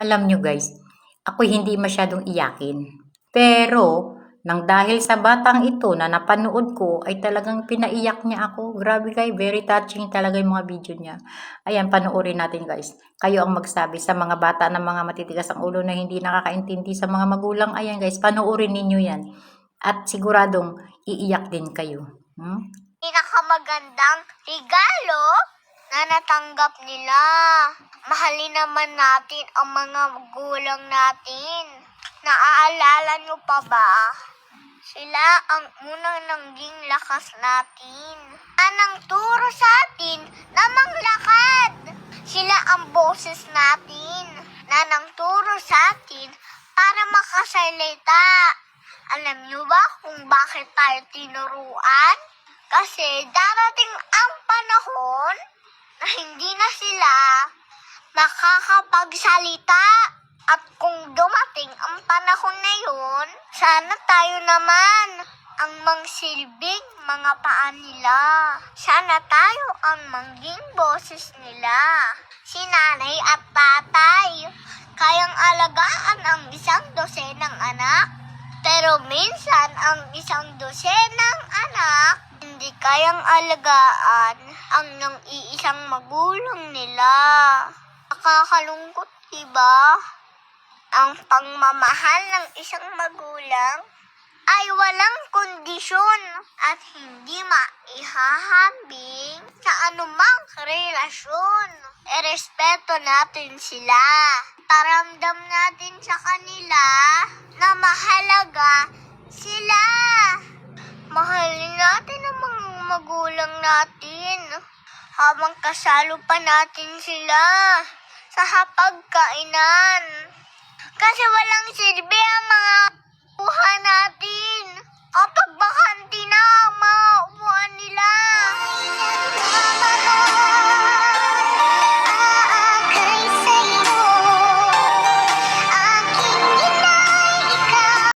Alam nyo guys, ako hindi masyadong iyakin. Pero, nang dahil sa batang ito na napanood ko, ay talagang pinaiyak niya ako. Grabe guys, very touching talaga yung mga video niya. Ayan, panoorin natin guys. Kayo ang magsabi sa mga bata na mga matitigas ang ulo na hindi nakakaintindi sa mga magulang. Ayan guys, panoorin ninyo yan. At siguradong iiyak din kayo. Pinakamagandang regalo na natanggap nila. Mahalin naman natin ang mga magulang natin. Naaalala nyo pa ba? Sila ang unang naging lakas natin. Anang turo sa atin na manglakad. Sila ang boses natin na nang turo sa atin para makasalita. Alam nyo ba kung bakit tayo tinuruan? Kasi darating ang panahon na hindi na sila makakapagsalita. At kung dumating ang panahon na yun, sana tayo naman ang mangsilbing mga paa nila. Sana tayo ang maging boses nila. Si nanay at tatay, kayang alagaan ang isang dosenang anak. Pero minsan ang isang dosenang anak, hindi kayang alagaan ang nang iisang magulang nila. Nakakalungkot, diba? Ang pagmamahal ng isang magulang ay walang kondisyon at hindi maihahambing sa anumang relasyon. Irespeto natin sila. Paramdam natin sa kanila na mahalaga sila. Mahalin natin ang mga magulang natin habang kasalo pa natin sila sa hapagkainan. Kasi walang silbi ang mga